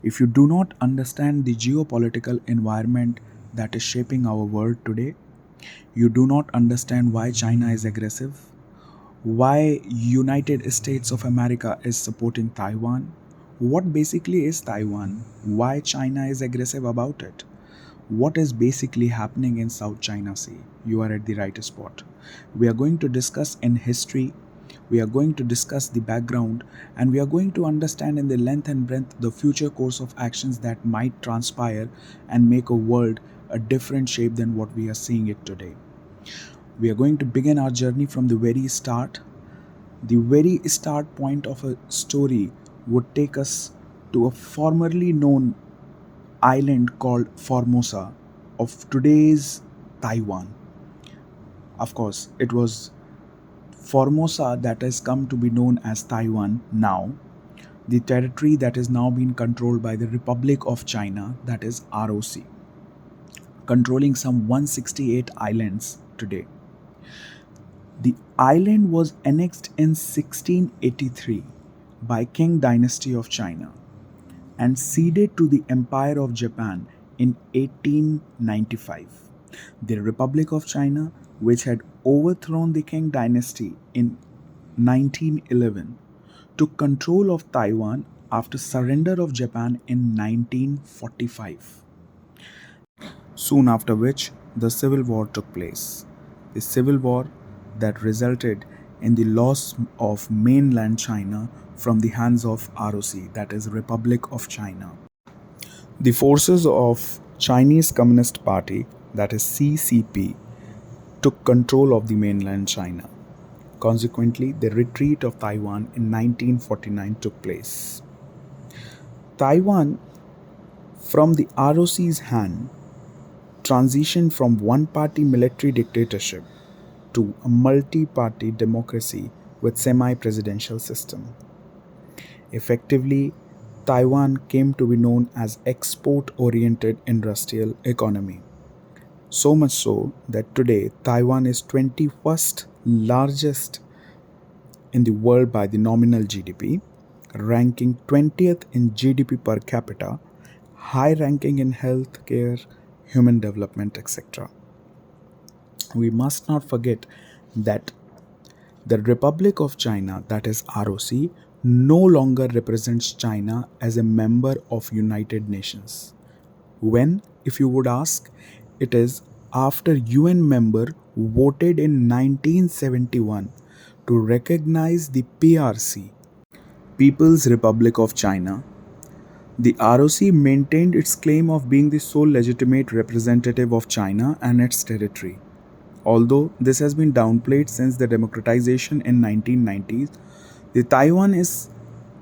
If you do not understand the geopolitical environment that is shaping our world today, you do not understand why China is aggressive, why United States of America is supporting Taiwan, what basically is Taiwan, why China is aggressive about it, what is basically happening in South China Sea. You are at the right spot. We are going to discuss in history, we are going to discuss the background, and we are going to understand in the length and breadth the future course of actions that might transpire and make a world a different shape than what we are seeing it today. We are going to begin our journey from the very start. The very start point of a story would take us to a formerly known island called Formosa of today's Taiwan. Of course, it was Formosa that has come to be known as Taiwan now, the territory that is now being controlled by the Republic of China, that is ROC, controlling some 168 islands today. The island was annexed in 1683 by Qing dynasty of China and ceded to the Empire of Japan in 1895. The Republic of China, which had overthrown the Qing dynasty in 1911, took control of Taiwan after surrender of Japan in 1945. Soon after which the Civil War took place. The Civil War that resulted in the loss of mainland China from the hands of ROC, that is Republic of China. The forces of Chinese Communist Party, that is CCP, took control of the mainland China. Consequently, the retreat of Taiwan in 1949 took place. Taiwan, from the ROC's hand, transitioned from one-party military dictatorship to a multi-party democracy with semi-presidential system. Effectively, Taiwan came to be known as export-oriented industrial economy. So much so that today Taiwan is 21st largest in the world by the nominal GDP, ranking 20th in GDP per capita, high ranking in healthcare, human development, etc. We must not forget that the Republic of China, that is ROC, no longer represents China as a member of United Nations. When, if you would ask, it is after UN member voted in 1971 to recognize the PRC, People's Republic of China. The ROC maintained its claim of being the sole legitimate representative of China and its territory. Although this has been downplayed since the democratization in 1990s, the Taiwan is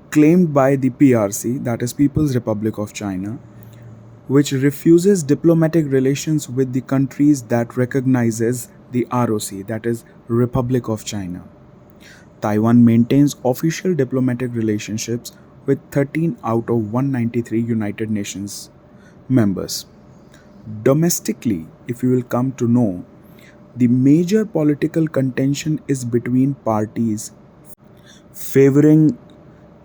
claimed by the PRC, that is People's Republic of China, which refuses diplomatic relations with the countries that recognizes the ROC, that is Republic of China. Taiwan maintains official diplomatic relationships with 13 out of 193 United Nations members. Domestically, if you will come to know, the major political contention is between parties favoring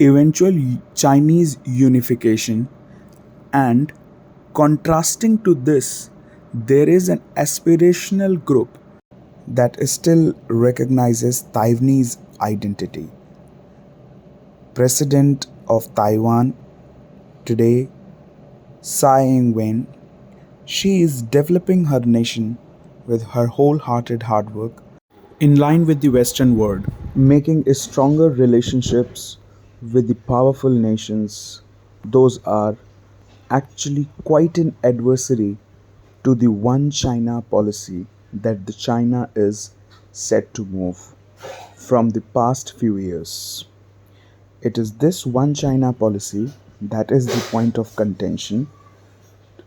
eventual Chinese unification, and contrasting to this, there is an aspirational group that still recognizes Taiwanese identity. President of Taiwan today, Tsai Ing-wen, she is developing her nation with her wholehearted hard work in line with the Western world, making stronger relationships with the powerful nations. Those are actually quite an adversary to the one China policy that the China is set to move from the past few years. It is this one China policy that is the point of contention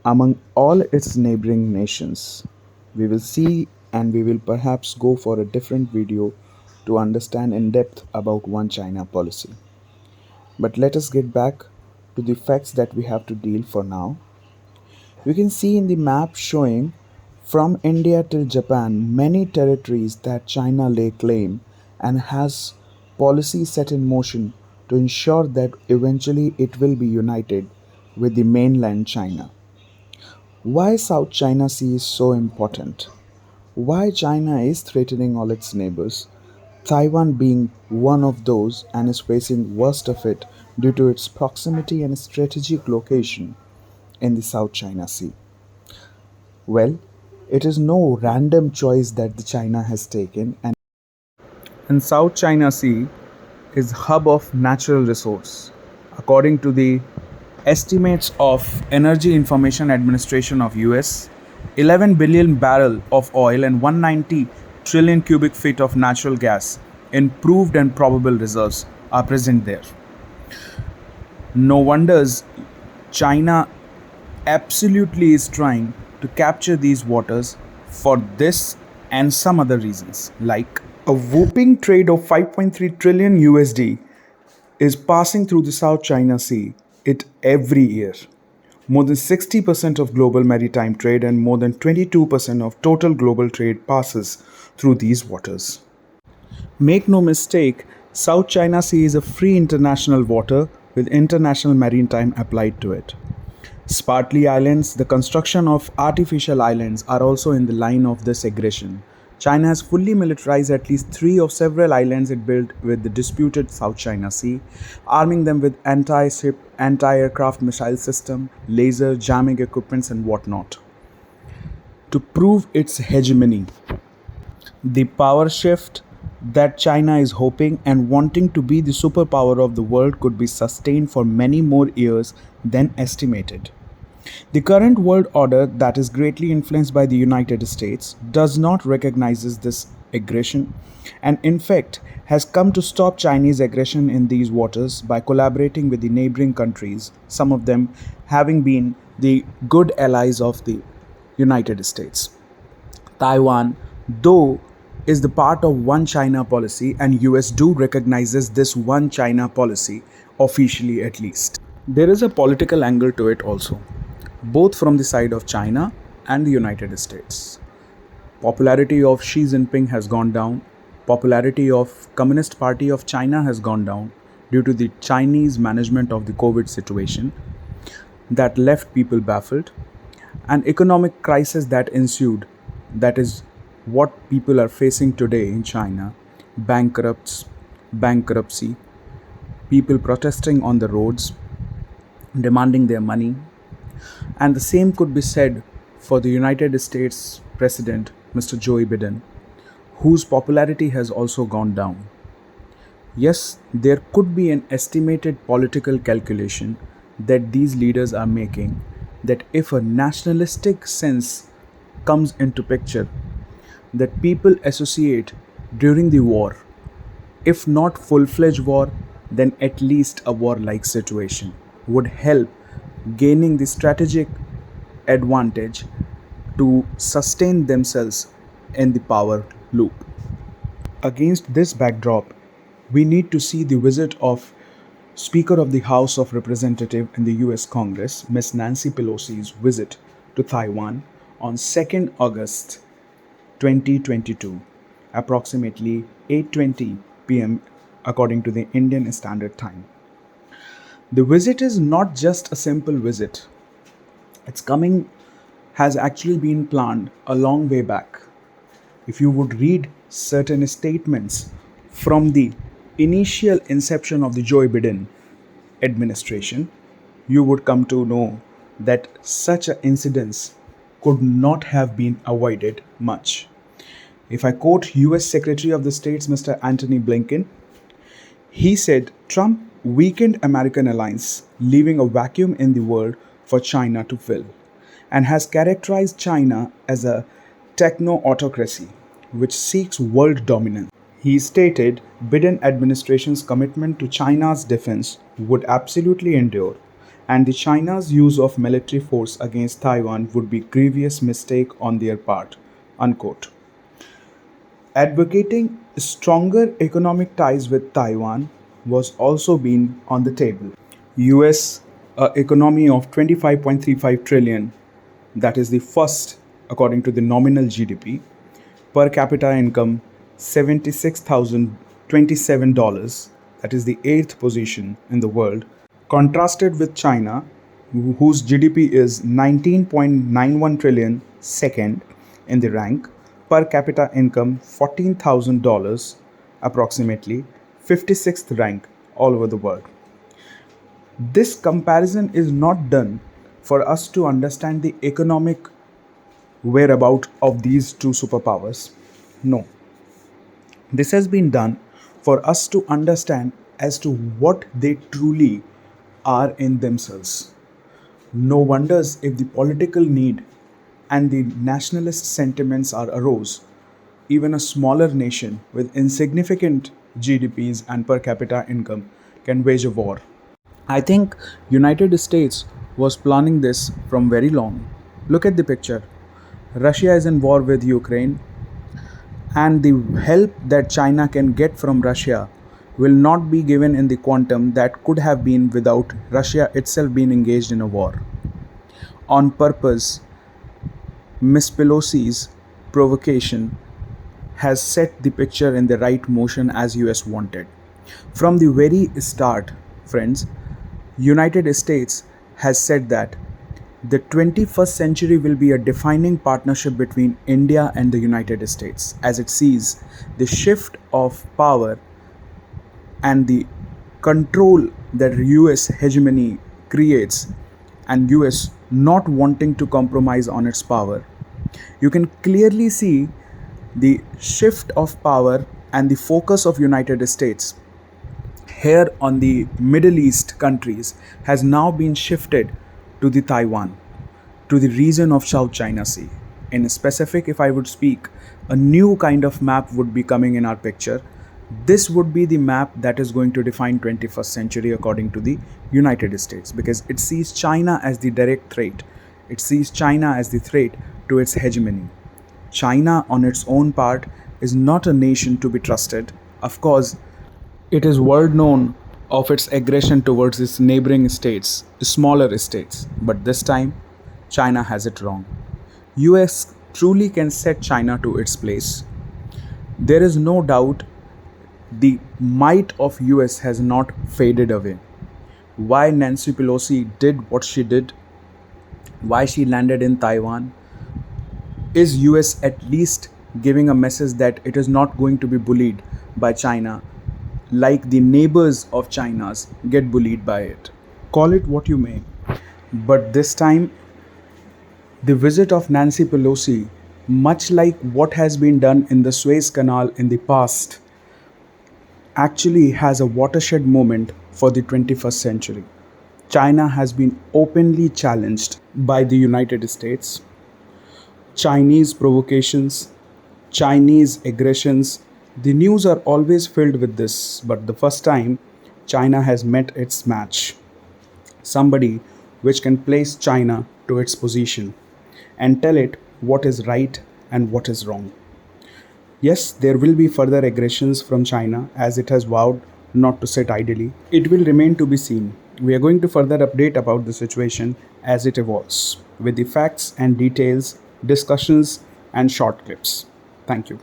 among all its neighboring nations. We will see, and we will perhaps go for a different video to understand in depth about one China policy. But let us get back to the facts that we have to deal for now. You can see in the map showing from India till Japan many territories that China lay claim and has policy set in motion to ensure that eventually it will be united with the mainland China. Why South China Sea is so important? Why China is threatening all its neighbors, Taiwan being one of those and is facing worst of it due to its proximity and strategic location in the South China Sea. Well, it is no random choice that the China has taken, and South China Sea is hub of natural resource. According to the estimates of Energy Information Administration of US, 11 billion barrel of oil and 190 trillion cubic feet of natural gas in proved and probable reserves are present there. No wonders China absolutely is trying to capture these waters for this and some other reasons, like a whooping trade of 5.3 trillion USD is passing through the South China Sea it every year. More than 60% of global maritime trade and more than 22% of total global trade passes through these waters. Make no mistake, South China Sea is a free international water with international maritime applied to it. Spartly Islands, the construction of artificial islands are also in the line of this aggression. China has fully militarized at least 3 of several islands it built with the disputed South China Sea, arming them with anti-ship, anti-aircraft missile system, laser jamming equipments and whatnot. To prove its hegemony, the power shift that China is hoping and wanting to be the superpower of the world could be sustained for many more years than estimated. The current world order that is greatly influenced by the United States does not recognize this aggression and in fact has come to stop Chinese aggression in these waters by collaborating with the neighboring countries, some of them having been the good allies of the United States. Taiwan, though, is the part of one China policy and US do recognizes this one China policy officially at least. There is a political angle to it also, both from the side of China and the United States. Popularity of Xi Jinping has gone down. Popularity of Communist Party of China has gone down due to the Chinese management of the COVID situation that left people baffled. An economic crisis that ensued, that is what people are facing today in China. Bankruptcy, people protesting on the roads, demanding their money. And the same could be said for the United States President, Mr. Joe Biden, whose popularity has also gone down. Yes, there could be an estimated political calculation that these leaders are making that if a nationalistic sense comes into picture that people associate during the war, if not full-fledged war, then at least a war-like situation would help gaining the strategic advantage to sustain themselves in the power loop. Against this backdrop, we need to see the visit of Speaker of the House of Representatives in the US Congress, Ms. Nancy Pelosi's visit to Taiwan on 2nd August 2022, approximately 8:20 p.m. according to the Indian Standard Time. The visit is not just a simple visit. Its coming has actually been planned a long way back. If you would read certain statements from the initial inception of the Joe Biden administration, you would come to know that such an incident could not have been avoided much. If I quote US Secretary of the States Mr. Antony Blinken, he said Trump weakened American alliance, leaving a vacuum in the world for China to fill, and has characterized China as a techno-autocracy which seeks world dominance. He stated Biden administration's commitment to China's defense would absolutely endure, and the China's use of military force against Taiwan would be grievous mistake on their part. Unquote. Advocating stronger economic ties with Taiwan was also being on the table. US economy of 25.35 trillion, that is the first according to the nominal GDP, per capita income $76,027, that is the 8th position in the world, contrasted with China whose GDP is 19.91 trillion, second in the rank, per capita income $14,000, approximately 56th rank all over the world. This comparison is not done for us to understand the economic whereabout of these two superpowers. No, this has been done for us to understand as to what they truly are in themselves. No wonders if the political need and the nationalist sentiments are arose, even a smaller nation with insignificant GDPs and per capita income can wage a war. I think United States was planning this from very long. Look at the picture. Russia is in war with Ukraine, and the help that China can get from Russia will not be given in the quantum that could have been without Russia itself being engaged in a war. On purpose, Miss Pelosi's provocation has set the picture in the right motion as US wanted. From the very start, friends, United States has said that the 21st century will be a defining partnership between India and the United States as it sees the shift of power and the control that US hegemony creates and US not wanting to compromise on its power. You can clearly see the shift of power and the focus of United States here on the Middle East countries has now been shifted to the Taiwan, to the region of South China Sea. In specific, if I would speak, a new kind of map would be coming in our picture. This would be the map that is going to define 21st century according to the United States, because it sees China as the direct threat. It sees China as the threat to its hegemony. China on its own part is not a nation to be trusted. Of course, it is world known of its aggression towards its neighboring states, smaller states, but this time China has it wrong. US truly can set China to its place. There is no doubt the might of US has not faded away. Why Nancy Pelosi did what she did, why she landed in Taiwan, is US at least giving a message that it is not going to be bullied by China like the neighbors of China's get bullied by it. Call it what you may. But this time, the visit of Nancy Pelosi, much like what has been done in the Suez Canal in the past, actually has a watershed moment for the 21st century. China has been openly challenged by the United States. Chinese provocations, Chinese aggressions, the news are always filled with this, but the first time China has met its match. Somebody which can place China to its position and tell it what is right and what is wrong. Yes, there will be further aggressions from China as it has vowed not to sit idly. It will remain to be seen. We are going to further update about the situation as it evolves with the facts and details, discussions, and short clips. Thank you.